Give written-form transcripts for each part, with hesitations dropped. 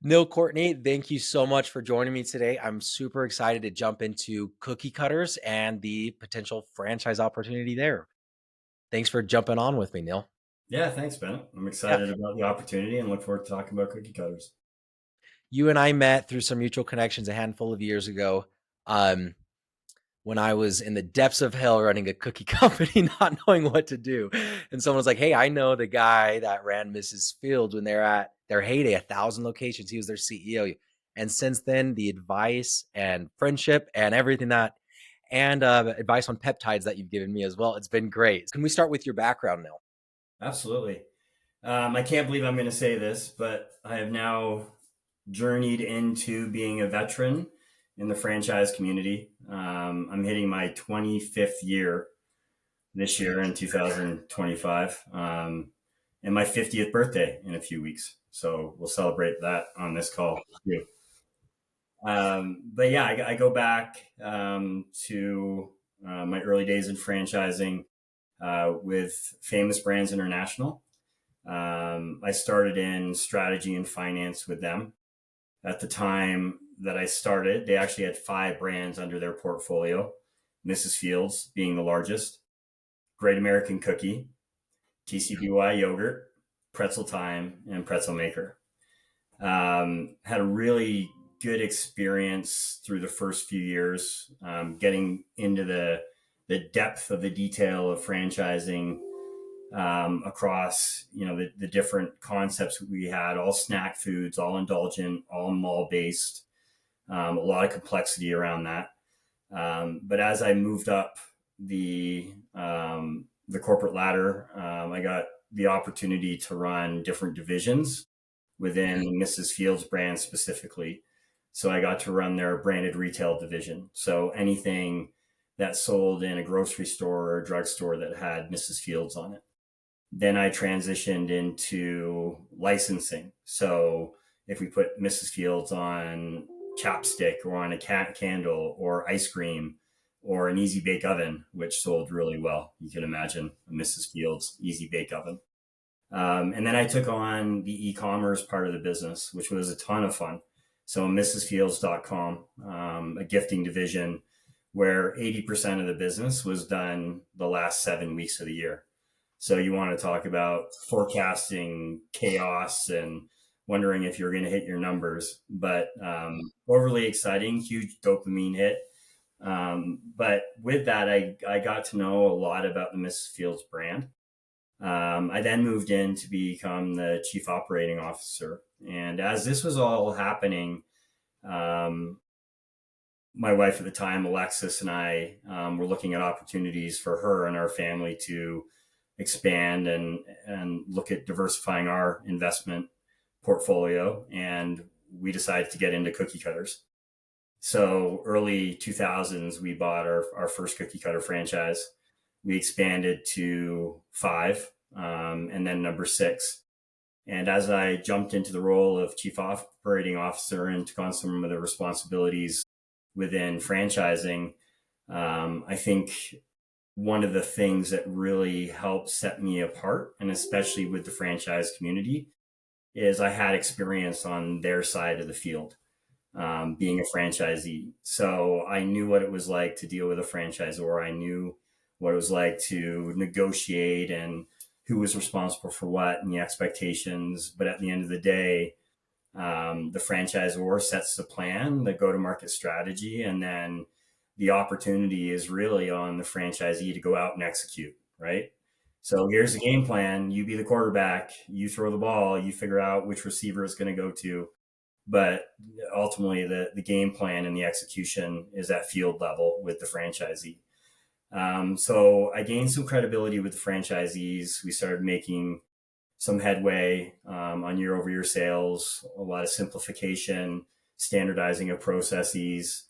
Neal Courtney, thank you so much for joining me today. I'm super excited to jump into cookie cutters and the potential franchise opportunity there. Thanks for jumping on with me, Neil. Yeah, thanks, Ben. I'm Yeah, excited about the opportunity and look forward to talking about cookie cutters. you and I met through some mutual connections a handful of years ago. Um, when I was in the depths of hell running a cookie company, not knowing what to do. And someone was like, hey, I know the guy that ran Mrs. Fields when they're at their heyday, 1,000 locations. He was their CEO. And since then, the advice and friendship and everything that, and advice on peptides that you've given me as well, it's been great. Can we start with your background now? Absolutely. I can't believe I'm going to say this, but I have now journeyed into being a veteran in the franchise community. I'm hitting my 25th year this year in 2025, and my 50th birthday in a few weeks. So we'll celebrate that on this call too. But yeah, I go back to my early days in franchising with Famous Brands International. I started in strategy and finance with them. At the time that I started, they actually had 5 brands under their portfolio, Mrs. Fields being the largest, Great American Cookie, TCBY Yogurt, Pretzel Time, and Pretzel Maker. Had a really good experience through the first few years, getting into the depth of the detail of franchising across the different concepts we had, all snack foods, all indulgent, all mall based, a lot of complexity around that. But as I moved up the corporate ladder, I got the opportunity to run different divisions within the Mrs. Fields brand specifically. So I got to run their branded retail division. So anything that sold in a grocery store or a drugstore that had Mrs. Fields on it. Then I transitioned into licensing. So if we put Mrs. Fields on chapstick or on a candle or ice cream or an easy bake oven, which sold really well, you can imagine a Mrs. Fields easy bake oven. And then I took on the e-commerce part of the business, which was a ton of fun. So mrsfields.com, a gifting division where 80% of the business was done the last 7 weeks of the year. So you want to talk about forecasting chaos and wondering if you're going to hit your numbers, but overly exciting, huge dopamine hit. But with that, I got to know a lot about the Mrs. Fields brand. I then moved in to become the chief operating officer. And as this was all happening, um, my wife at the time, Alexis, and I were looking at opportunities for her and our family to expand and look at diversifying our investment portfolio. And we decided to get into cookie cutters. So early 2000s, we bought our first cookie cutter franchise. We expanded to 5, and then number 6. And as I jumped into the role of chief operating officer and took on some of the responsibilities within franchising, I think one of the things that really helped set me apart, and especially with the franchise community, is I had experience on their side of the field, being a franchisee. So I knew what it was like to deal with a franchisor. I knew what it was like to negotiate and who was responsible for what and the expectations. But at the end of the day, the franchisor sets the plan, the go to market strategy, and then the opportunity is really on the franchisee to go out and execute, right? So here's the game plan. You be the quarterback, you throw the ball, you figure out which receiver is going to go to. But ultimately, the game plan and the execution is at field level with the franchisee. So I gained some credibility with the franchisees. We started making some headway on year over year sales, a lot of simplification, standardizing of processes,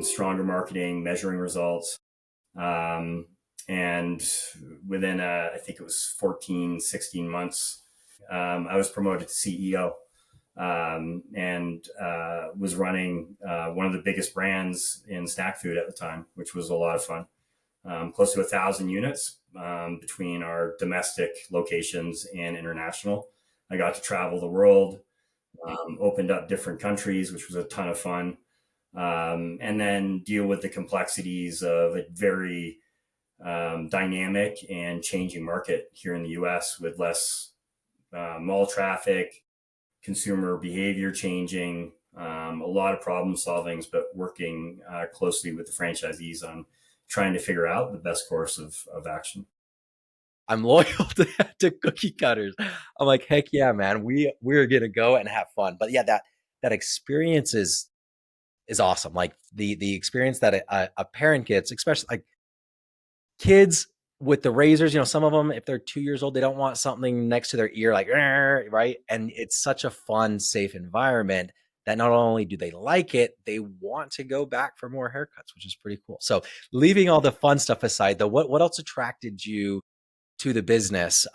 stronger marketing, measuring results. And within, I think it was 14, 16 months, I was promoted to CEO, and was running one of the biggest brands in snack food at the time, which was a lot of fun. Close to 1,000 units between our domestic locations and international. I got to travel the world, Opened up different countries, which was a ton of fun. And then deal with the complexities of a very dynamic and changing market here in the US with less mall traffic, consumer behavior changing, a lot of problem solvings, but working closely with the franchisees on trying to figure out the best course of action. I'm loyal to cookie cutters. I'm like, heck yeah, man. We're gonna go and have fun. But yeah, that experience is awesome. Like the experience that a parent gets, especially like kids with the razors, some of them, if they're 2 years old, they don't want something next to their ear, like, right. And it's such a fun, safe environment that not only do they like it, they want to go back for more haircuts, which is pretty cool. So, leaving all the fun stuff aside, though, what else attracted you to the business?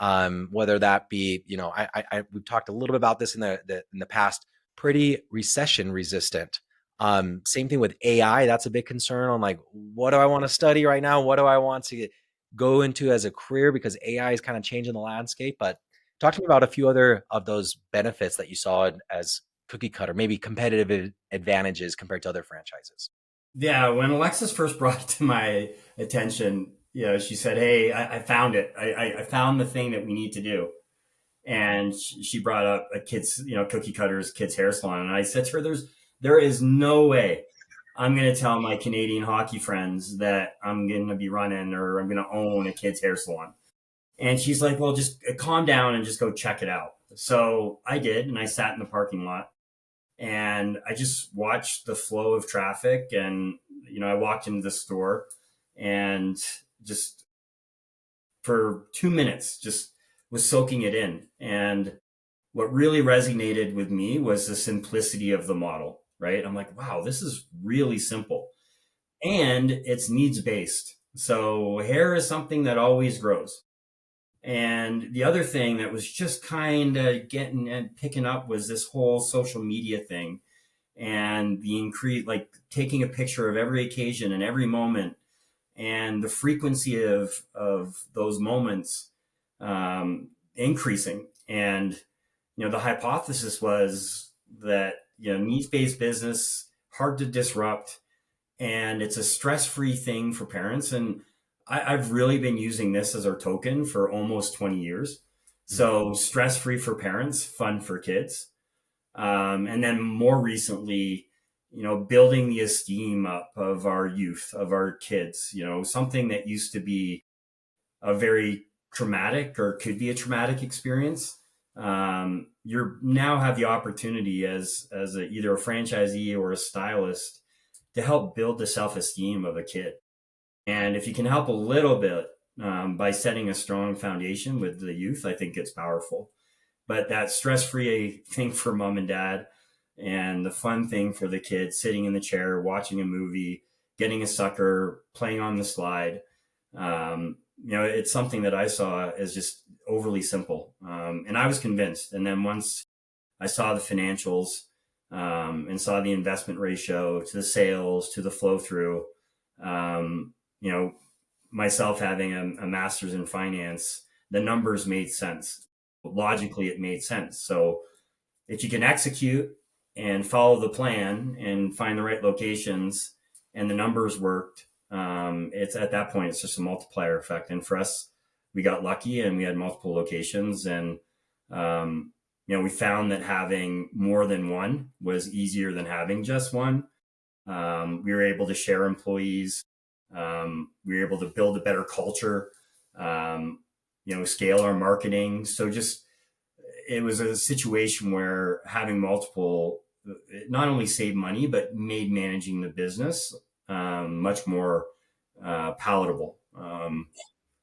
Whether that be, we've talked a little bit about this in the past, pretty recession resistant. Same thing with AI. That's a big concern on like, what do I want to study right now? What do I want to go into as a career? Because AI is kind of changing the landscape. But talk to me about a few other of those benefits that you saw as cookie cutter, maybe competitive advantages compared to other franchises. Yeah, when Alexis first brought it to my attention, she said, "Hey, I found it. I found the thing that we need to do." And she brought up a kid's, cookie cutters, kids hair salon, and I said to her, there is no way I'm going to tell my Canadian hockey friends that I'm going to be running or I'm going to own a kids hair salon. And she's like, "Well, just calm down and just go check it out." So I did, and I sat in the parking lot and I just watched the flow of traffic. And I walked into the store and just for 2 minutes just was soaking it in. And what really resonated with me was the simplicity of the model, right? I'm like, wow, this is really simple and it's needs based. So hair is something that always grows. And the other thing that was just kind of getting and picking up was this whole social media thing and the increase, like taking a picture of every occasion and every moment and the frequency of those moments increasing. And the hypothesis was that needs-based business hard to disrupt, and it's a stress-free thing for parents. And I've really been using this as our token for almost 20 years. Mhm. So stress-free for parents, fun for kids. And then more recently, building the esteem up of our youth, of our kids, something that used to be a very traumatic or could be a traumatic experience. You now have the opportunity either a franchisee or a stylist to help build the self-esteem of a kid. And if you can help a little bit by setting a strong foundation with the youth, I think it's powerful. But that stress-free thing for mom and dad and the fun thing for the kids, sitting in the chair, watching a movie, getting a sucker, playing on the slide, it's something that I saw as just overly simple. And I was convinced. And then once I saw the financials and saw the investment ratio to the sales, to the flow through, um, you know, myself having a master's in finance, the numbers made sense. Logically, it made sense. So if you can execute and follow the plan and find the right locations and the numbers worked, it's at that point, it's just a multiplier effect. And for us, we got lucky and we had multiple locations. And, we found that having more than one was easier than having just one. We were able to share employees. We were able to build a better culture, scale our marketing. So just, it was a situation where having multiple not only saved money, but made managing the business much more palatable.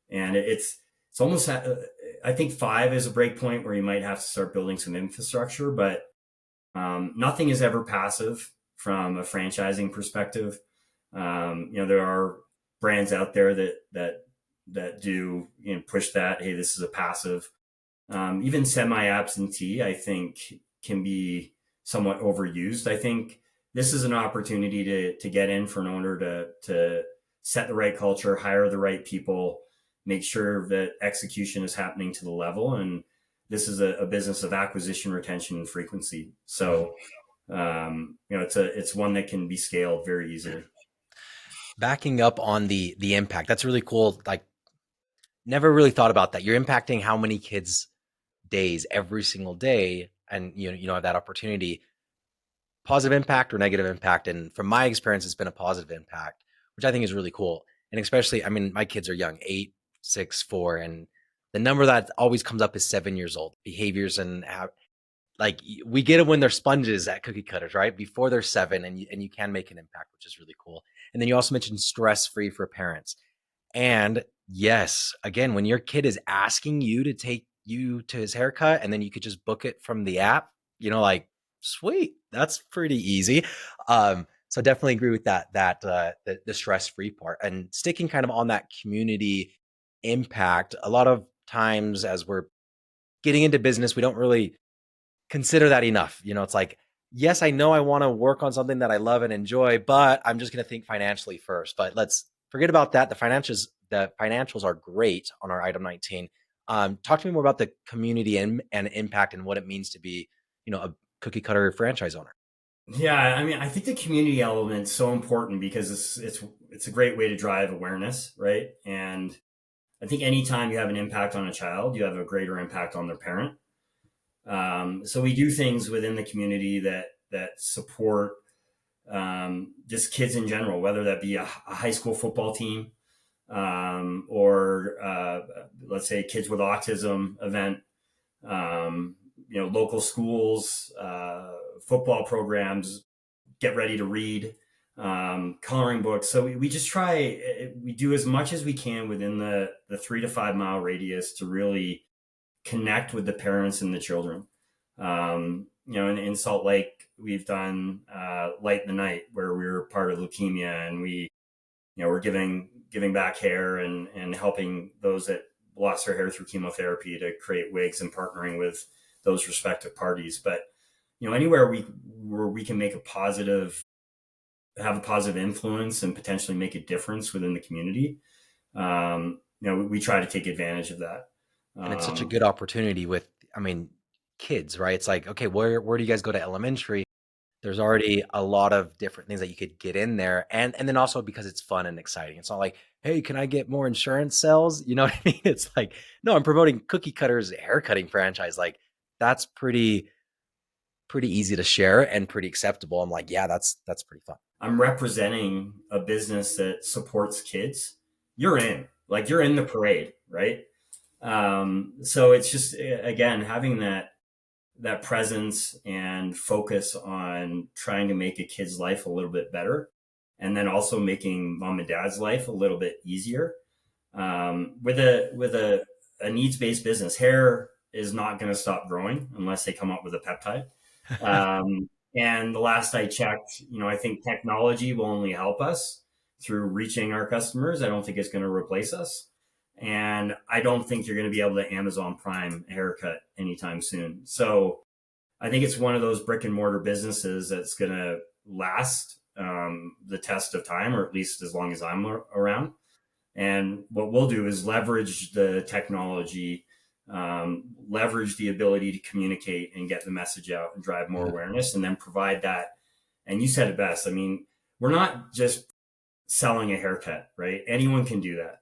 And it's almost, I think five is a break point where you might have to start building some infrastructure, but nothing is ever passive from a franchising perspective. There are brands out there that do push that. Hey, this is a passive. Even semi-absentee, I think, can be somewhat overused. I think this is an opportunity to get in for an owner to set the right culture, hire the right people, make sure that execution is happening to the level. And this is a business of acquisition, retention, and frequency. So, it's one that can be scaled very easily. Backing up on the impact, that's really cool. Like, never really thought about that. You're impacting how many kids' days every single day, and have that opportunity. Positive impact or negative impact, and from my experience, it's been a positive impact, which I think is really cool. And especially, I mean, my kids are young, 8, 6, 4, and the number that always comes up is 7 years old. Behaviors and how, like, we get them when they're sponges at cookie cutters, right? Before they're 7, and you can make an impact, which is really cool. And then you also mentioned stress free for parents. And yes, again, when your kid is asking you to take you to his haircut and then you could just book it from the app, like, sweet, that's pretty easy. So definitely agree with the stress-free part and sticking kind of on that community impact. A lot of times as we're getting into business, we don't really consider that enough. It's like, yes, I know I want to work on something that I love and enjoy, but I'm just going to think financially first. But let's forget about that. The financials are great on our item 19. Talk to me more about the community and impact and what it means to be, a cookie cutter franchise owner. Yeah, I mean, I think the community element's so important because it's a great way to drive awareness, right? And I think anytime you have an impact on a child, you have a greater impact on their parent. So we do things within the community that support just kids in general, whether that be a high school football team, or let's say kids with autism event, local schools, football programs, get ready to read, coloring books. So we just we do as much as we can within the 3 to 5 mile radius to really connect with the parents and the children. In Salt Lake, we've done Light the Night, where we were part of leukemia, and we're giving back hair and helping those that lost their hair through chemotherapy to create wigs and partnering with those respective parties. But anywhere where we can have a positive influence and potentially make a difference within the community, we try to take advantage of that. And it's such a good opportunity with, I mean, kids, right? It's like, okay, where do you guys go to elementary? There's already a lot of different things that you could get in there. And then also because it's fun and exciting. It's not like, hey, can I get more insurance sales? You know what I mean? It's like, no, I'm promoting Cookie Cutter's haircutting franchise. Like, that's pretty easy to share and pretty acceptable. I'm like, yeah, that's pretty fun. I'm representing a business that supports kids. You're in the parade, right? So it's just, again, having that presence and focus on trying to make a kid's life a little bit better, and then also making mom and dad's life a little bit easier. With a needs-based business, hair is not going to stop growing unless they come up with a peptide. And the last I checked, I think technology will only help us through reaching our customers. I don't think it's going to replace us. And I don't think you're going to be able to Amazon Prime a haircut anytime soon. So I think it's one of those brick and mortar businesses that's going to last the test of time, or at least as long as I'm around. And what we'll do is leverage the technology, leverage the ability to communicate and get the message out and drive more awareness, and then provide that. And you said it best. I mean, we're not just selling a haircut, right? Anyone can do that.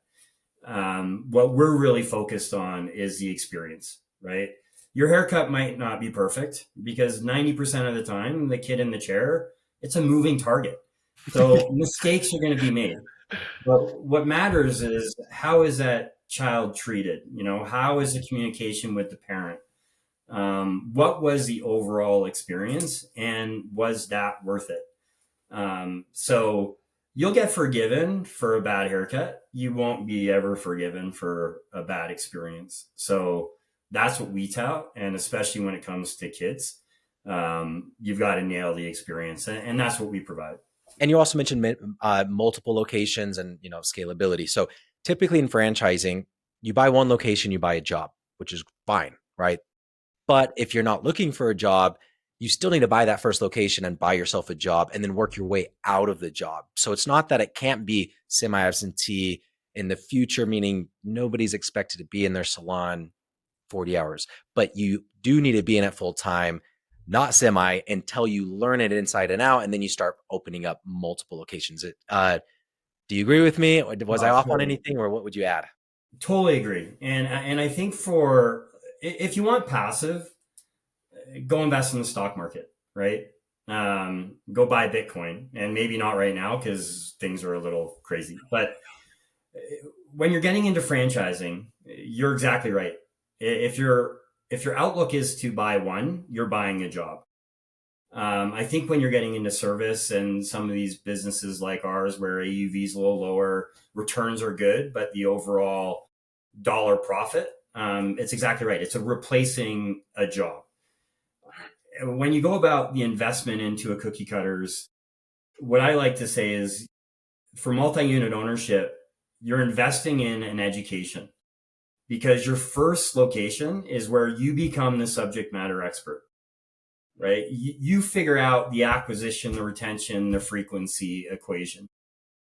What we're really focused on is the experience, right? Your haircut might not be perfect because 90% of the time, the kid in the chair, it's a moving target. So mistakes are going to be made. But what matters is, how is that child treated? How is the communication with the parent? What was the overall experience, and was that worth it? So you'll get forgiven for a bad haircut. You won't be ever forgiven for a bad experience. So that's what we tout. And especially when it comes to kids, you've got to nail the experience. And that's what we provide. And you also mentioned multiple locations and scalability. So typically in franchising, you buy one location, you buy a job, which is fine, right? But if you're not looking for a job, you still need to buy that first location and buy yourself a job and then work your way out of the job. So it's not that it can't be semi-absentee in the future, meaning nobody's expected to be in their salon 40 hours, but you do need to be in it full time, not semi, until you learn it inside and out, and then you start opening up multiple locations. Do you agree with me? Was I No, off on totally. anything, or what would you add? Totally agree. And I think for if you want passive, go invest in the stock market, right? Go buy Bitcoin, and maybe not right now because things are a little crazy. But when you're getting into franchising, you're exactly right. If your outlook is to buy one, you're buying a job. I think when you're getting into service and some of these businesses like ours, where AUV is a little lower, returns are good, but the overall dollar profit, it's exactly right. It's a replacing a job. When you go about the investment into a cookie cutters, what I like to say is for multi-unit ownership, you're investing in an education because your first location is where you become the subject matter expert, right? You figure out the acquisition, the retention, the frequency equation.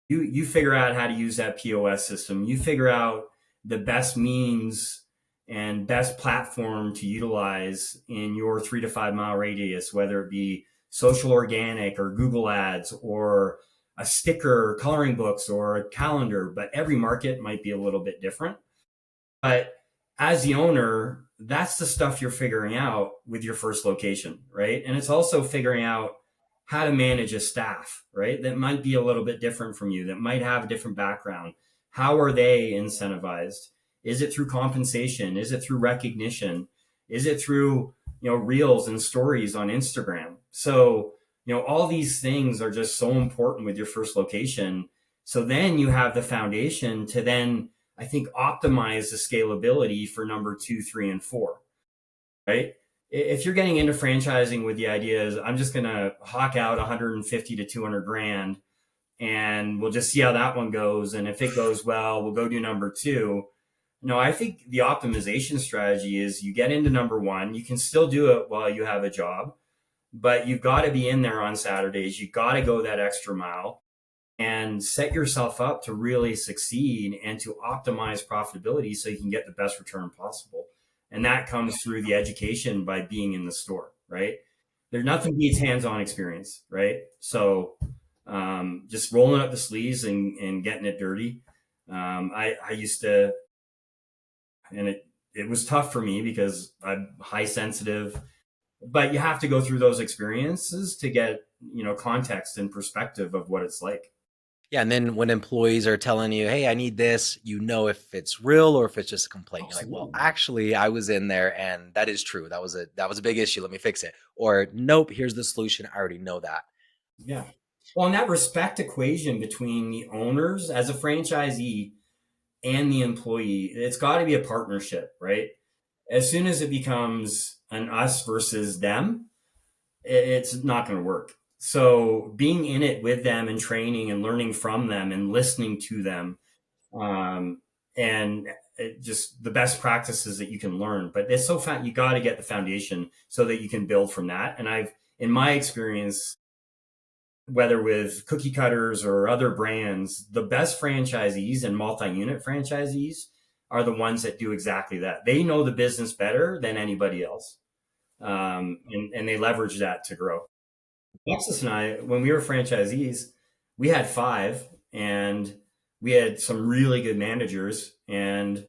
You figure out how to use that POS system. You figure out the best means and best platform to utilize in your 3 to 5 mile radius, whether it be social organic or Google ads or a sticker, coloring books, or a calendar. But every market might be a little bit different. But as the owner, that's the stuff you're figuring out with your first location, right? And it's also figuring out how to manage a staff, right? That might be a little bit different from you, that might have a different background. How are they incentivized? Is it through compensation? Is it through recognition? Is it through, reels and stories on Instagram? So, all these things are just so important with your first location. So then you have the foundation to then, I think, optimize the scalability for number 2, 3, and 4, right? If you're getting into franchising with the idea is I'm just going to hawk out 150 to 200 grand and we'll just see how that one goes. And if it goes well, we'll go do number 2. No, I think the optimization strategy is you get into number 1. You can still do it while you have a job, but you've got to be in there on Saturdays. You've got to go that extra mile and set yourself up to really succeed and to optimize profitability so you can get the best return possible. And that comes through the education by being in the store, right? There's nothing beats hands-on experience, right? So just rolling up the sleeves and getting it dirty. I used to, and it was tough for me because I'm high sensitive, but you have to go through those experiences to get, context and perspective of what it's like. Yeah, and then when employees are telling you, "Hey, I need this," you know if it's real or if it's just a complaint. You're like, "Well, Absolutely. actually, I was in there and that is true. That was a big issue. Let me fix it." Or, "Nope, here's the solution. I already know that." Yeah. Well, and that respect equation between the owners as a franchisee and the employee, it's got to be a partnership, right? As soon as it becomes an us versus them, it's not going to work. So being in it with them and training and learning from them and listening to them, um, and just the best practices that you can learn. But it's so fat, you got to get the foundation so that you can build from that. And in my experience, whether with cookie cutters or other brands, the best franchisees and multi-unit franchisees are the ones that do exactly that. They know the business better than anybody else, and they leverage that to grow. Alexis and I, when we were franchisees, we had 5, and we had some really good managers, and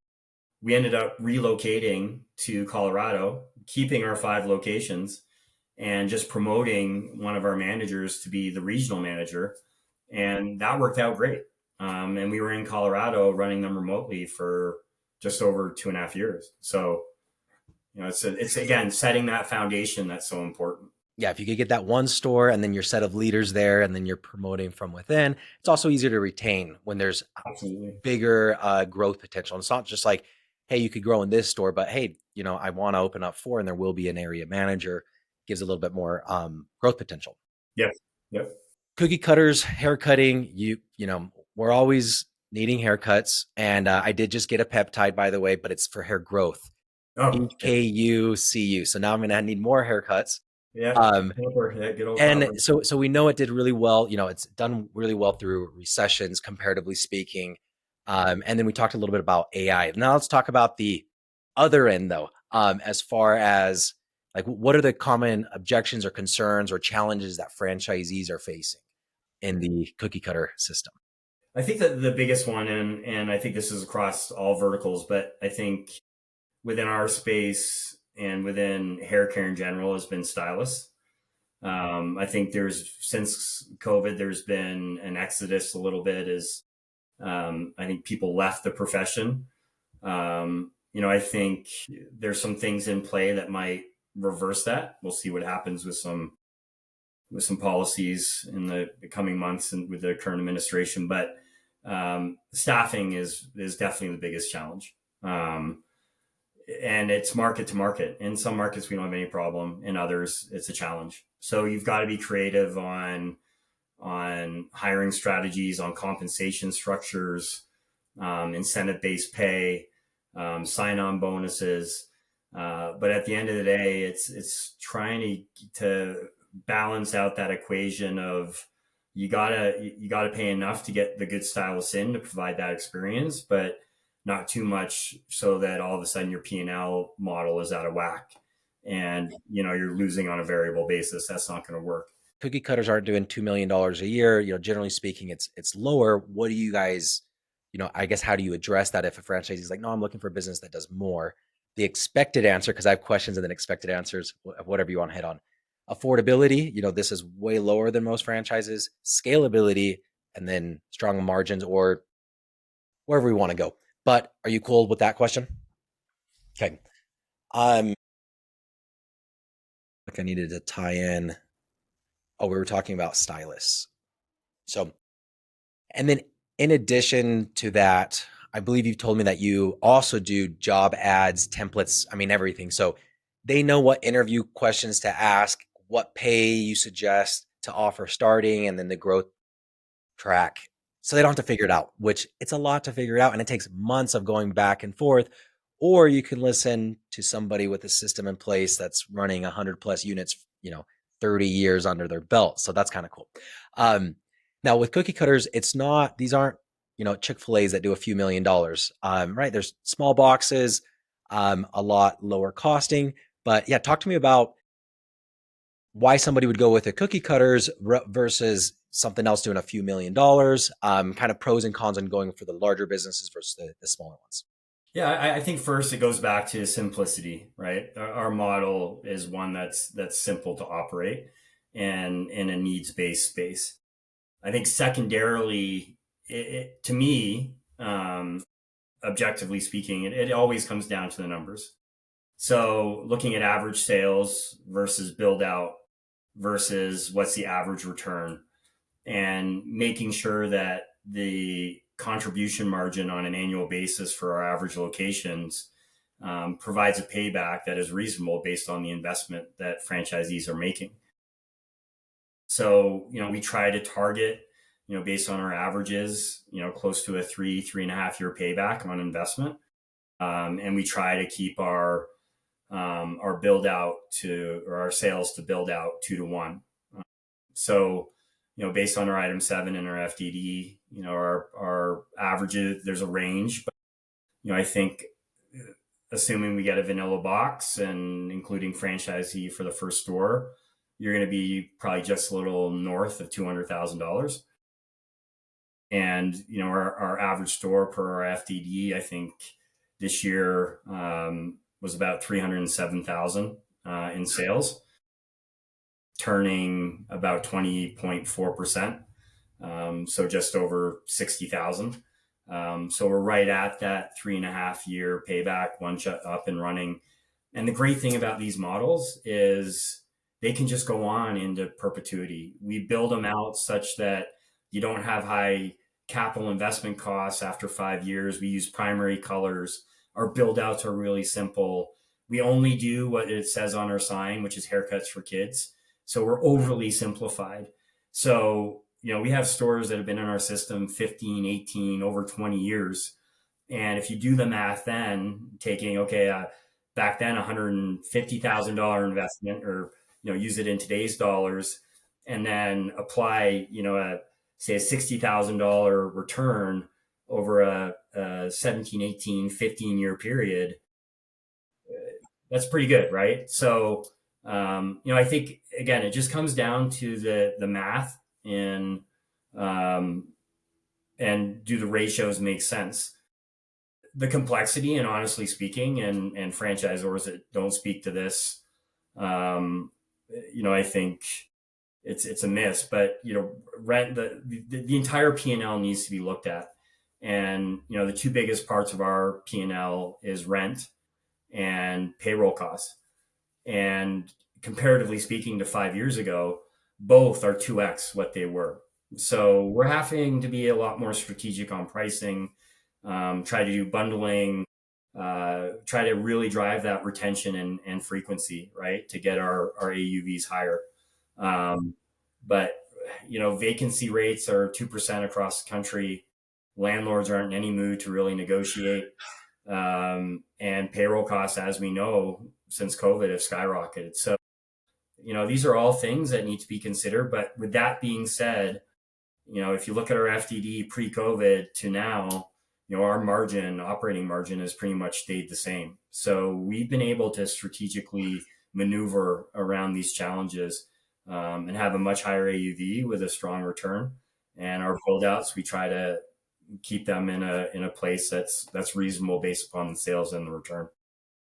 we ended up relocating to Colorado, keeping our 5 locations and just promoting one of our managers to be the regional manager. And that worked out great. And we were in Colorado running them remotely for just over 2.5 years. So, it's again, setting that foundation that's so important. Yeah, if you could get that one store and then your set of leaders there and then you're promoting from within, it's also easier to retain when there's Absolutely. bigger growth potential. And it's not just like, hey, you could grow in this store, but hey, I want to open up 4 and there will be an area manager. Gives a little bit more growth potential. Yep. Yep. Cookie cutters, hair cutting, we're always needing haircuts. And I did just get a peptide, by the way, but it's for hair growth. Oh, yeah. PKUCU. So now I'm going to need more haircuts. Yeah. Um, Copper. Yeah. Good old and copper. so we know it did really well. It's done really well through recessions, comparatively speaking. And then we talked a little bit about AI. Now let's talk about the other end, though. as far as like what are the common objections or concerns or challenges that franchisees are facing in the cookie cutter system? I think that the biggest one, and I think this is across all verticals, but I think within our space and within hair care in general has been stylists. I think there's since COVID, there's been an exodus a little bit as I think people left the profession. I think there's some things in play that might reverse that. We'll see what happens with some policies in the coming months and with the current administration. But staffing is definitely the biggest challenge. And it's market to market. In some markets, we don't have any problem. In others, it's a challenge. So you've got to be creative on hiring strategies, on compensation structures, incentive based pay, sign on bonuses. But at the end of the day, it's trying to balance out that equation of you gotta pay enough to get the good stylists in to provide that experience, but not too much so that all of a sudden your P&L model is out of whack and you're losing on a variable basis. That's not going to work. Cookie cutters aren't doing $2 million a year. Generally speaking, it's lower. What do you guys, I guess, how do you address that if a franchisee is like, no, I'm looking for a business that does more? The expected answer, because I have questions and then expected answers, whatever you want to hit on. Affordability, this is way lower than most franchises. Scalability, and then strong margins, or wherever we want to go. But are you cool with that question? Okay. Like I needed to tie in. Oh, we were talking about stylists. So, and then in addition to that, I believe you've told me that you also do job ads, templates, I mean, everything. So they know what interview questions to ask, what pay you suggest to offer starting, and then the growth track. So they don't have to figure it out, which it's a lot to figure it out. And it takes months of going back and forth. Or you can listen to somebody with a system in place that's running 100 plus units, 30 years under their belt. So that's kind of cool. Now with cookie cutters, it's not, these aren't, Chick-fil-A's that do a few $1 million, right? There's small boxes, a lot lower costing, but yeah, talk to me about why somebody would go with a cookie cutters versus something else doing a few $1 million, kind of pros and cons on going for the larger businesses versus the smaller ones. Yeah, I think first it goes back to simplicity, right? Our model is one that's simple to operate and in a needs based space. I think secondarily, to me, objectively speaking, it always comes down to the numbers. So looking at average sales versus build out versus what's the average return, and making sure that the contribution margin on an annual basis for our average locations provides a payback that is reasonable based on the investment that franchisees are making. So, we try to target, based on our averages, close to a 3.5 year payback on investment. And we try to keep our build out or our sales to build out 2 to 1. So, based on our item 7 and our FDD, our averages, there's a range, but, I think assuming we get a vanilla box and including franchisee for the first store, you're going to be probably just a little north of $200,000. And, our average store per our FDD, I think this year was about 307,000 in sales, turning about 20.4%. So just over 60,000. So we're right at that 3.5 year payback, one shot up and running. And the great thing about these models is they can just go on into perpetuity. We build them out such that you don't have high capital investment costs after 5 years. We use primary colors. Our build outs are really simple. We only do what it says on our sign, which is haircuts for kids. So we're overly simplified. So, we have stores that have been in our system 15, 18, over 20 years. And if you do the math then, taking, back then $150,000 investment, or, use it in today's dollars, and then apply, say a $60,000 return over a 17, 18, 15 year period, That's pretty good, right? So, I think again, it just comes down to the math and um, do the ratios make sense? The complexity, and honestly speaking, and franchisors that don't speak to this, um, I think it's a miss. But rent, the entire P&L needs to be looked at, and the two biggest parts of our P&L is rent and payroll costs. And comparatively speaking to 5 years ago, both are 2x what they were. So we're having to be a lot more strategic on pricing, try to do bundling, try to really drive that retention and frequency, right, to get our AUVs higher. Um, but vacancy rates are 2% across the country. Landlords aren't in any mood to really negotiate. And payroll costs, as we know, since COVID have skyrocketed. So, these are all things that need to be considered. But with that being said, if you look at our FDD pre-COVID to now, our operating margin has pretty much stayed the same. So we've been able to strategically maneuver around these challenges, and have a much higher AUV with a strong return. And our build-outs, we try to keep them in a place that's reasonable based upon the sales and the return.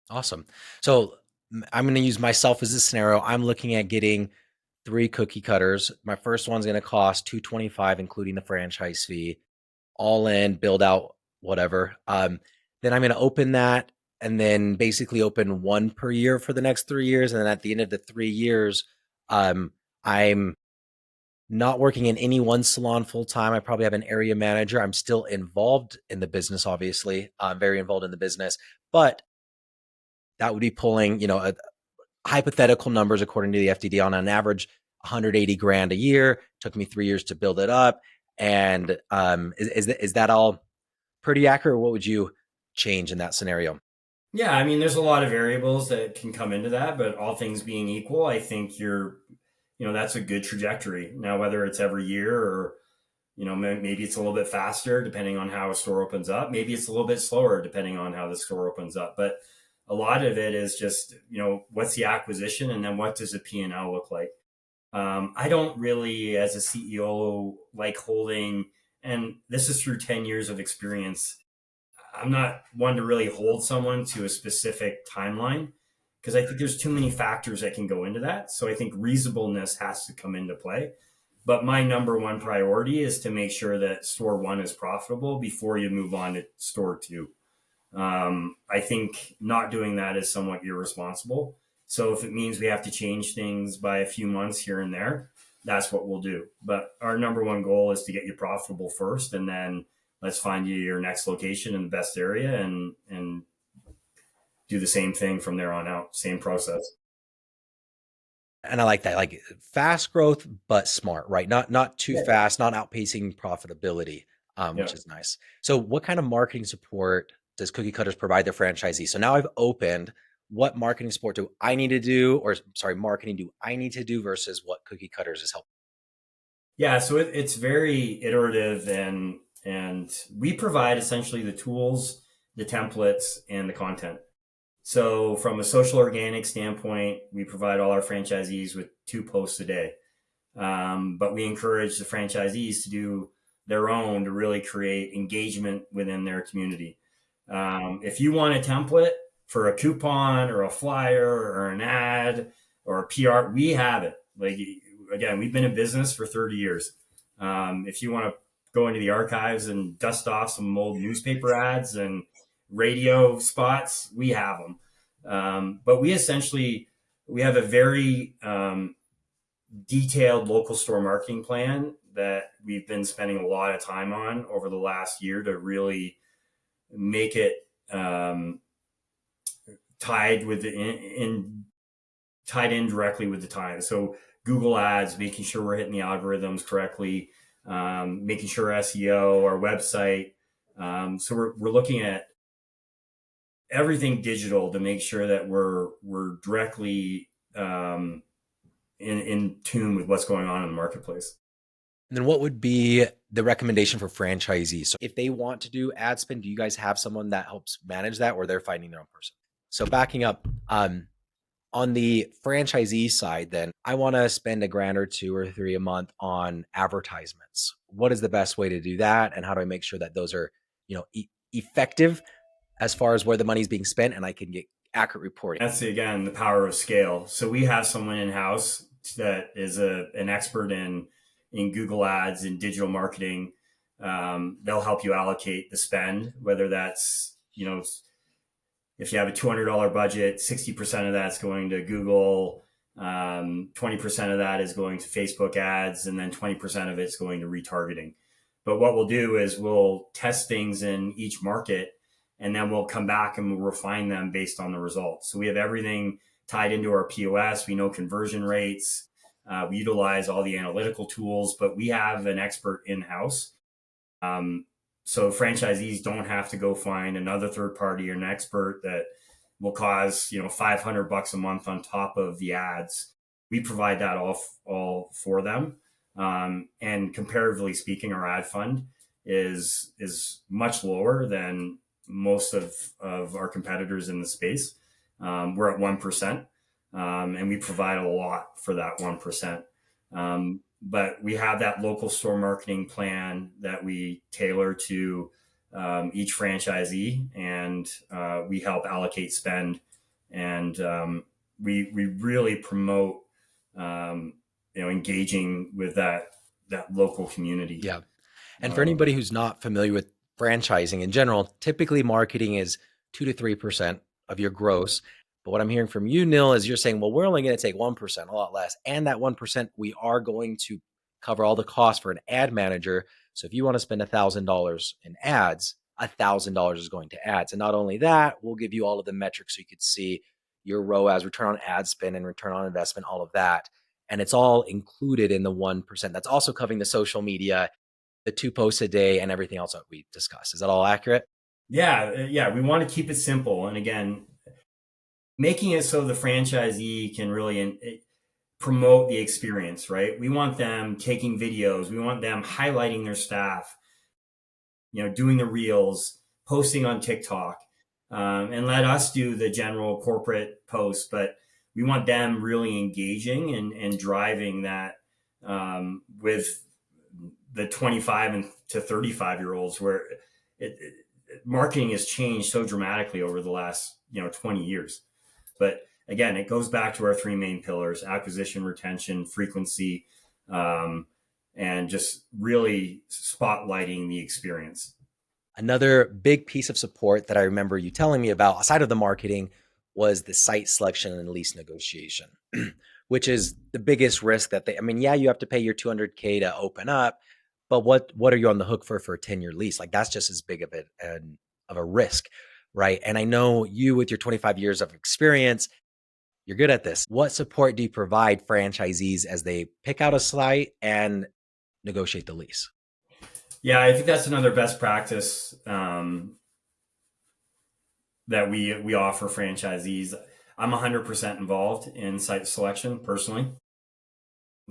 Awesome. So I'm going to use myself as a scenario. I'm looking at getting 3 cookie cutters. My first one's going to cost 225, including the franchise fee, all in, build out, whatever. Then I'm going to open that and then basically open one per year for the next 3 years. And then at the end of the 3 years, I'm not working in any one salon full time. I probably have an area manager. I'm still involved in the business, obviously. I'm very involved in the business, but that would be pulling, a hypothetical numbers according to the FDD on an average 180 grand a year. Took me 3 years to build it up. And is that all pretty accurate? What would you change in that scenario? Yeah, I mean, there's a lot of variables that can come into that, but all things being equal, I think that's a good trajectory. Now, whether it's every year or, maybe it's a little bit faster depending on how a store opens up. Maybe it's a little bit slower depending on how the store opens up. But a lot of it is just, what's the acquisition and then what does the P&L look like? I don't really, as a CEO, like holding, and this is through 10 years of experience, I'm not one to really hold someone to a specific timeline because I think there's too many factors that can go into that. So I think reasonableness has to come into play. But my number one priority is to make sure that store one is profitable before you move on to store two. I think not doing that is somewhat irresponsible. So if it means we have to change things by a few months here and there, that's what we'll do. But our number one goal is to get you profitable first, and then let's find you your next location in the best area, and do the same thing from there on out. Same process. And I like that, like fast growth, but smart, right? Not too Yeah. fast, not outpacing profitability, Yeah. which is nice. So what kind of marketing support does Cookie Cutters provide their franchisees? So now I've opened, what marketing support do I need to do, or sorry, marketing do I need to do versus what Cookie Cutters is helping? Yeah. So it's very iterative, and we provide essentially the tools, the templates, and the content. So from a social organic standpoint, we provide all our franchisees with 2 posts a day. But we encourage the franchisees to do their own to really create engagement within their community. If you want a template for a coupon or a flyer or an ad or a PR, we have it. Like, again, we've been in business for 30 years. If you want to go into the archives and dust off some old newspaper ads and radio spots, we have them. But we have a very detailed local store marketing plan that we've been spending a lot of time on over the last year to really make it tied with tied in directly with the time. So Google Ads, making sure we're hitting the algorithms correctly, making sure SEO, our website. So we're looking at everything digital to make sure that we're directly in tune with what's going on in the marketplace. And then what would be the recommendation for franchisees? So if they want to do ad spend, do you guys have someone that helps manage that, or they're finding their own person? So backing up, on the franchisee side, then I want to spend a grand or two or three a month on advertisements. What is the best way to do that? And how do I make sure that those are, effective as far as where the money is being spent and I can get accurate reporting? That's again the power of scale. So we have someone in house that is an expert in Google Ads and digital marketing. They'll help you allocate the spend, whether that's if you have a $200 budget, 60% of that's going to Google, 20% of that is going to Facebook ads, and then 20% of it's going to retargeting. But what we'll do is we'll test things in each market, and then we'll come back and we'll refine them based on the results. So we have everything tied into our POS. We know conversion rates. We utilize all the analytical tools, but we have an expert in house. So franchisees don't have to go find another third party or an expert that will cause $500 a month on top of the ads. We provide that all for them, and comparatively speaking, our ad fund is much lower than most of our competitors in the space. We're at 1%, and we provide a lot for that 1%. But we have that local store marketing plan that we tailor to each franchisee, and we help allocate spend, and we really promote engaging with that local community. Yeah. And for anybody who's not familiar with franchising in general, typically marketing is 2 to 3% of your gross. But what I'm hearing from you, Neil, is you're saying, well, we're only going to take 1%, a lot less. And that 1%, we are going to cover all the costs for an ad manager. So if you want to spend $1,000 in ads, $1,000 is going to ads. And not only that, we'll give you all of the metrics so you could see your ROAS, return on ad spend, and return on investment, all of that. And it's all included in the 1%. That's also covering the social media, the 2 posts a day, and everything else that we discussed. Is that all accurate? Yeah. We want to keep it simple. And again, making it so the franchisee can really promote the experience, right? We want them taking videos. We want them highlighting their staff, doing the reels, posting on TikTok, and let us do the general corporate posts. But we want them really engaging and driving that with the 25 and to 35-year-olds, where marketing has changed so dramatically over the last 20 years. But again, it goes back to our 3 main pillars: acquisition, retention, frequency, and just really spotlighting the experience. Another big piece of support that I remember you telling me about, aside of the marketing, was the site selection and lease negotiation, which is the biggest risk that yeah, you have to pay your 200K to open up, but what are you on the hook for a 10-year lease? Like, that's just as big of a risk, right? And I know you, with your 25 years of experience, you're good at this. What support do you provide franchisees as they pick out a site and negotiate the lease? Yeah, I think that's another best practice that we offer franchisees. I'm 100% involved in site selection personally.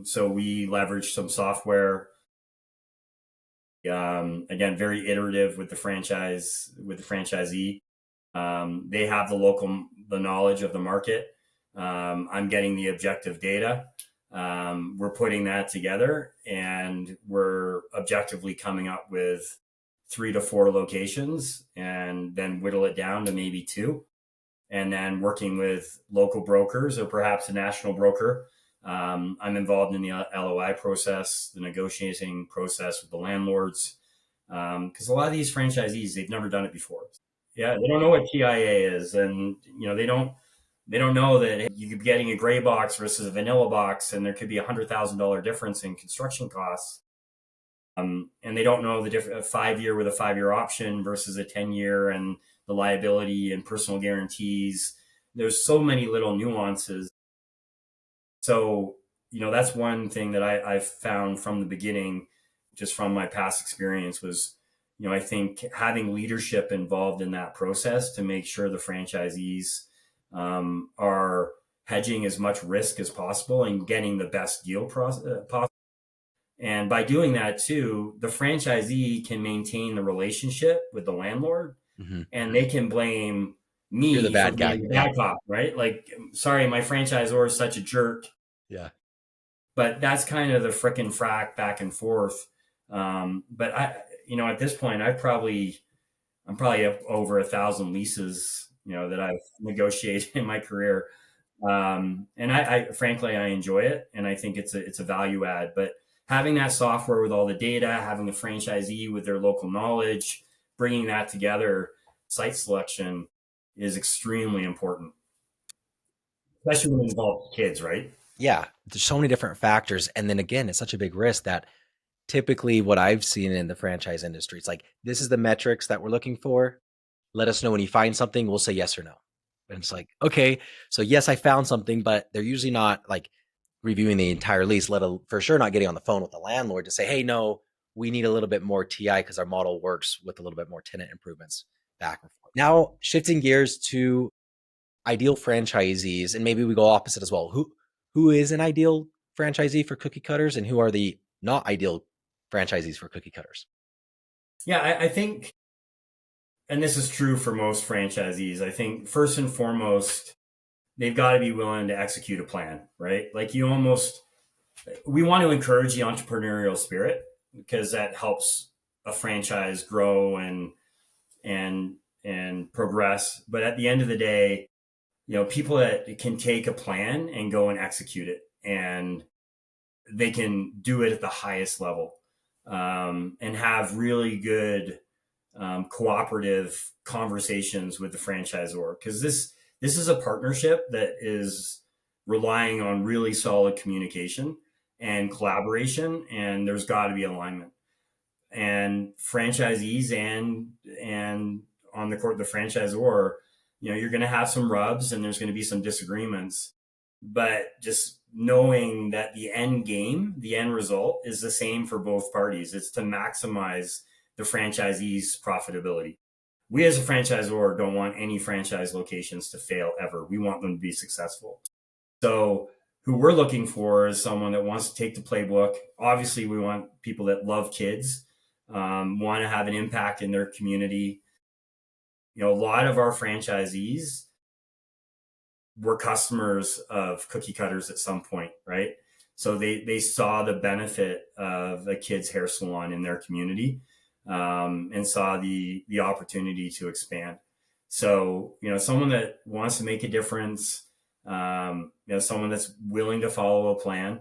So we leverage some software. Again, very iterative with the franchisee. They have the knowledge of the market. I'm getting the objective data. We're putting that together, and we're objectively coming up with 3 to 4 locations, and then whittle it down to maybe 2, and then working with local brokers or perhaps a national broker. I'm involved in the LOI process, the negotiating process with the landlords, because a lot of these franchisees, they've never done it before. Yeah, they don't know what TIA is, and they don't know that you could be getting a gray box versus a vanilla box, and there could be $100,000 difference in construction costs. And they don't know the difference: a 5-year with a 5-year option versus a 10-year, and the liability and personal guarantees. There's so many little nuances. So, that's one thing that I've found from the beginning, just from my past experience, was, I think having leadership involved in that process to make sure the franchisees are hedging as much risk as possible and getting the best deal possible. And by doing that too, the franchisee can maintain the relationship with the landlord, Mm-hmm. and they can blame You're the me for bad guy. being the Yeah. bad cop, right? Like, sorry, my franchisor is such a jerk, Yeah. but that's kind of the frickin' frack back and forth. But at this point, I'm probably up over 1,000 leases, that I've negotiated in my career. And I frankly, I enjoy it, and I think it's a value add. But having that software with all the data, having the franchisee with their local knowledge, bringing that together, site selection is extremely important, especially when it involves kids, right? Yeah. There's so many different factors. And then again, it's such a big risk that typically what I've seen in the franchise industry, it's like, this is the metrics that we're looking for. Let us know when you find something. We'll say yes or no. And it's like, okay, so yes, I found something, but they're usually not like reviewing the entire lease, for sure not getting on the phone with the landlord to say, hey, no, we need a little bit more TI because our model works with a little bit more tenant improvements back and forth. Now, shifting gears to ideal franchisees, and maybe we go opposite as well. Who is an ideal franchisee for cookie cutters, and who are the not ideal franchisees for cookie cutters? Yeah, I think, and this is true for most franchisees, I think first and foremost, they've got to be willing to execute a plan, right? Like we want to encourage the entrepreneurial spirit because that helps a franchise grow and and progress. But at the end of the day, people that can take a plan and go and execute it, and they can do it at the highest level, and have really good cooperative conversations with the franchisor, because this is a partnership that is relying on really solid communication and collaboration, and there's got to be alignment. And franchisees and on the court, the franchisor, you're going to have some rubs and there's going to be some disagreements, but just knowing that the end game, the end result is the same for both parties. It's to maximize the franchisee's profitability. We as a franchisor don't want any franchise locations to fail ever. We want them to be successful. So who we're looking for is someone that wants to take the playbook. Obviously, we want people that love kids, want to have an impact in their community. A lot of our franchisees were customers of cookie cutters at some point, right? So they saw the benefit of a kid's hair salon in their community, and saw the opportunity to expand. So, someone that wants to make a difference, someone that's willing to follow a plan,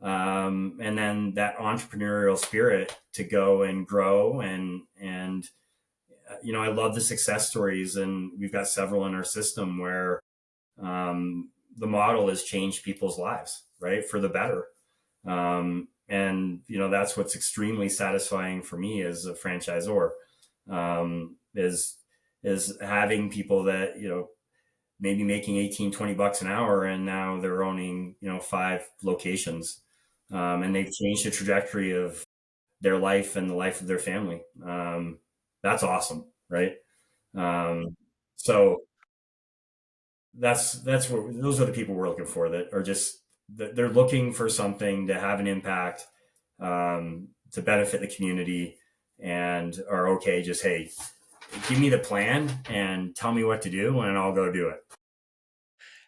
and then that entrepreneurial spirit to go and grow and I love the success stories, and we've got several in our system where the model has changed people's lives, right, for the better. And that's what's extremely satisfying for me as a franchisor, is having people that maybe making 18-20 bucks an hour, and now they're owning 5 locations, and they've changed the trajectory of their life and the life of their family. That's awesome, right? So that's what those are the people we're looking for, that are just they're looking for something to have an impact, to benefit the community, and are okay just, hey, give me the plan and tell me what to do and I'll go do it.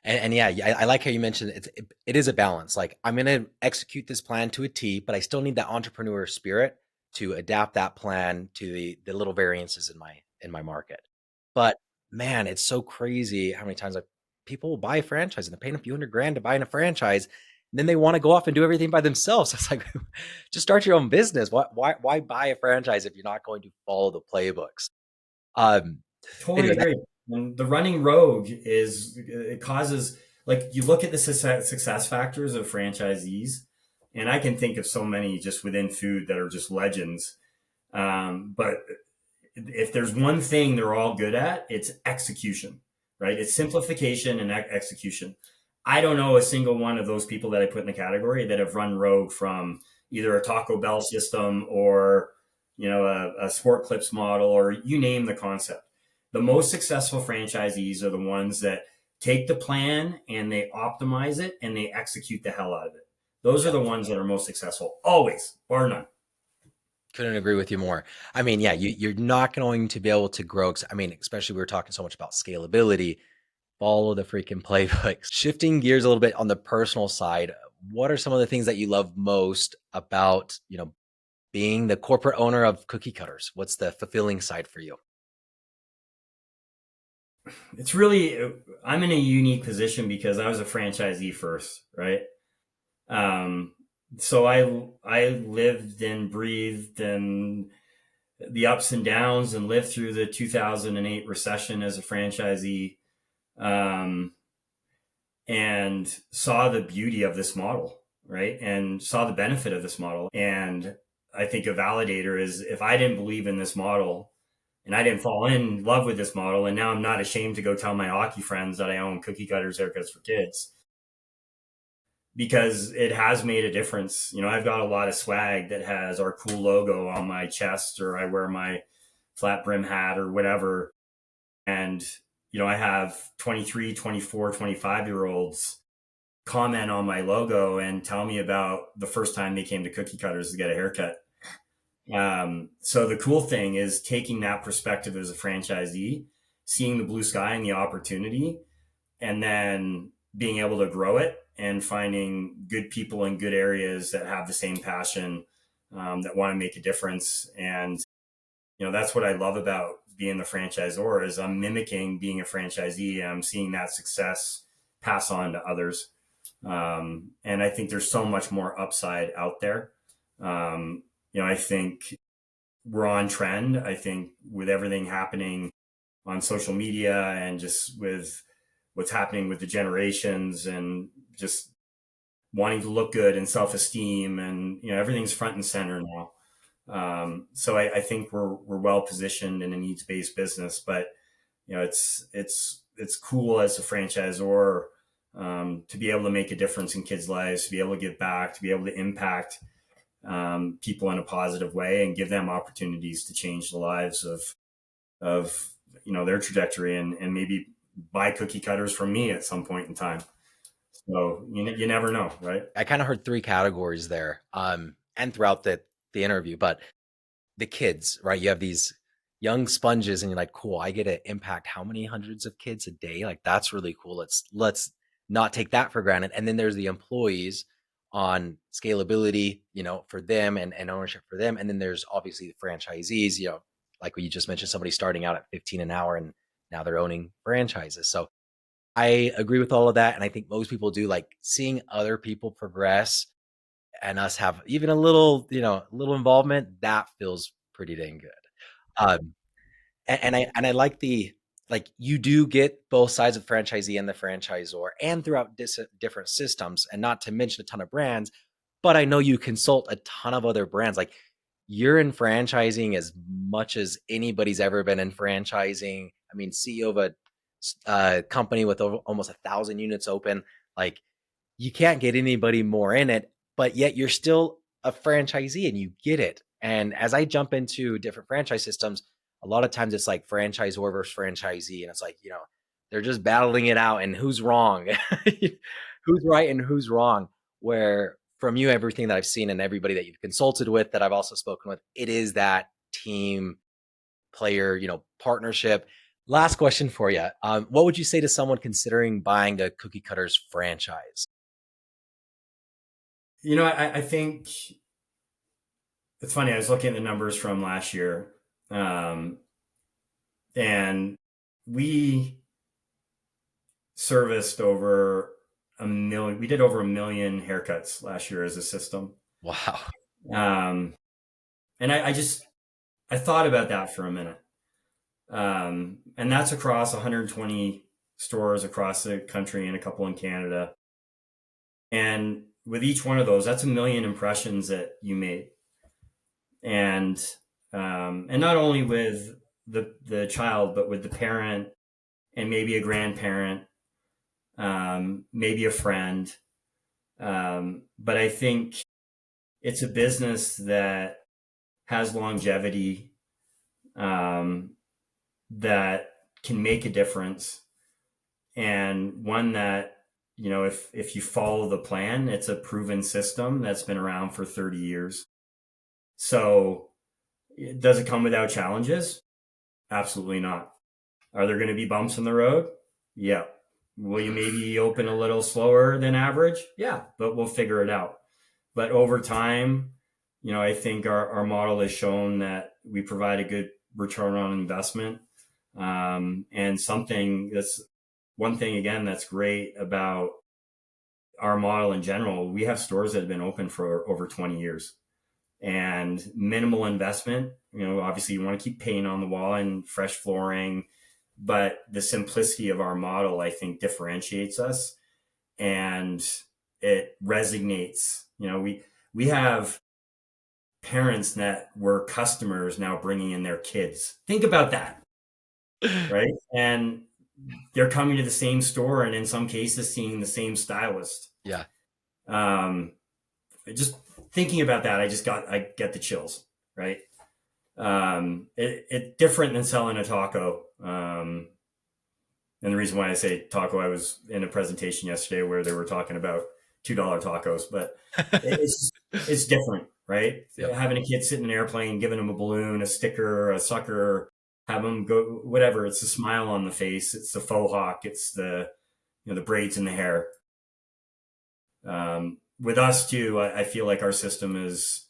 And yeah, I like how you mentioned it is a balance. Like, I'm going to execute this plan to a T, but I still need that entrepreneur spirit to adapt that plan to the little variances in my market. But man, it's so crazy how many times like people will buy a franchise and they're paying a few $100,000 to buy in a franchise, and then they want to go off and do everything by themselves. It's like, just start your own business. Why buy a franchise if you're not going to follow the playbooks? Um, Totally anyway, agree. And the running rogue it causes, like, you look at the success factors of franchisees, and I can think of so many just within food that are just legends. But if there's one thing they're all good at, it's execution, right? It's simplification and execution. I don't know a single one of those people that I put in the category that have run rogue from either a Taco Bell system or a Sport Clips model, or you name the concept. The most successful franchisees are the ones that take the plan and they optimize it and they execute the hell out of it. Those are yeah. the ones that are most successful, always, bar none. Couldn't agree with you more. I mean, yeah, you're not going to be able to grow. I mean, especially we were talking so much about scalability. Follow the freaking playbook. Shifting gears a little bit on the personal side, what are some of the things that you love most about, being the corporate owner of cookie cutters? What's the fulfilling side for you? It's really, I'm in a unique position because I was a franchisee first, right? Um, so I lived and breathed and the ups and downs and lived through the 2008 recession as a franchisee, um, and saw the beauty of this model, right? And saw the benefit of this model. And I think a validator is if I didn't believe in this model and I didn't fall in love with this model, and now I'm not ashamed to go tell my hockey friends that I own Cookie Cutters Haircuts for Kids because it has made a difference. I've got a lot of swag that has our cool logo on my chest, or I wear my flat brim hat or whatever. And, I have 23, 24, 25-year olds comment on my logo and tell me about the first time they came to Cookie Cutters to get a haircut. So the cool thing is taking that perspective as a franchisee, seeing the blue sky and the opportunity, and then being able to grow it and finding good people in good areas that have the same passion, that want to make a difference. And that's what I love about being the franchisor is I'm mimicking being a franchisee, and I'm seeing that success pass on to others. And I think there's so much more upside out there. I think we're on trend. I think with everything happening on social media and just with what's happening with the generations and just wanting to look good and self-esteem and everything's front and center now. So I think we're well positioned in a needs-based business, but it's cool as a franchisor, to be able to make a difference in kids' lives, to be able to give back, to be able to impact, people in a positive way and give them opportunities to change the lives of their trajectory and maybe buy cookie cutters from me at some point in time. So you never know, right? I kind of heard three categories there, and throughout the interview, but the kids, right? You have these young sponges, and you're like, cool, I get to impact how many hundreds of kids a day? Like that's really cool. Let's not take that for granted. And then there's the employees on scalability, for them and ownership for them. And then there's obviously the franchisees, like what you just mentioned, somebody starting out at 15 an hour and now they're owning franchises. So I agree with all of that. And I think most people do, like seeing other people progress and us have even a little involvement, that feels pretty dang good. Um, and I like like you do get both sides of franchisee and the franchisor and throughout different systems, and not to mention a ton of brands, but I know you consult a ton of other brands. Like you're in franchising as much as anybody's ever been in franchising. I mean, CEO of a company with over, almost 1,000 units open. Like you can't get anybody more in it, but yet you're still a franchisee and you get it. And as I jump into different franchise systems, a lot of times it's like franchisor versus franchisee. And it's like, they're just battling it out and who's wrong, who's right and who's wrong. Where from you, everything that I've seen and everybody that you've consulted with, that I've also spoken with, it is that team player, partnership. Last question for you. What would you say to someone considering buying a cookie cutters franchise? I think it's funny. I was looking at the numbers from last year, um, and we serviced over a million. We did over 1 million haircuts last year as a system. Wow. Um, and I thought about that for a minute. And that's across 120 stores across the country and a couple in Canada. And with each one of those, that's 1 million impressions that you made. And and not only with the child, but with the parent and maybe a grandparent, maybe a friend. But I think it's a business that has longevity, um, that can make a difference, and one that if you follow the plan, it's a proven system that's been around for 30 years. So Does it come without challenges? Absolutely not. Are there going to be bumps in the road? Yeah. Will you maybe open a little slower than average? Yeah, but we'll figure it out. But over time, I think our model has shown that we provide a good return on investment. And something that's one thing, again, that's great about our model in general. We have stores that have been open for over 20 years and minimal investment. Obviously, you want to keep paint on the wall and fresh flooring, but the simplicity of our model, I think, differentiates us, and it resonates. We have parents that were customers now bringing in their kids. Think about that, right? And they're coming to the same store, and in some cases, seeing the same stylist. Yeah. Um, just thinking about that, I get the chills, right? It's different than selling a taco. And the reason why I say taco, I was in a presentation yesterday where they were talking about $2 tacos, but it's different, right? Yep. Having a kid sit in an airplane, giving them a balloon, a sticker, a sucker, have them go whatever. It's the smile on the face. It's the faux hawk. It's the braids in the hair. With us too, I feel like our system is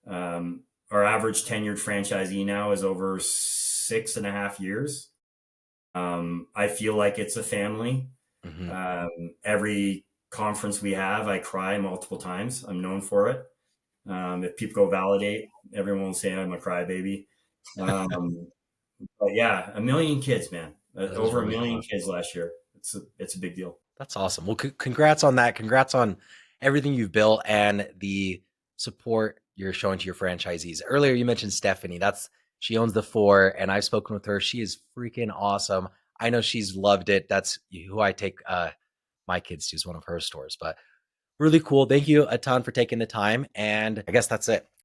our average tenured franchisee now is over 6.5 years. I feel like it's a family. Hmm. Every conference we have, I cry multiple times. I'm known for it. If people go validate, everyone will say I'm a crybaby. Um, but yeah, a million kids, man. That is Over a really million cool. kids last year. It's a big deal. That's awesome. Well, congrats on that. Congrats on everything you've built and the support you're showing to your franchisees. Earlier, you mentioned Stephanie. She owns the four, and I've spoken with her. She is freaking awesome. I know she's loved it. That's who I take my kids to, is one of her stores. But really cool. Thank you a ton for taking the time. And I guess that's it.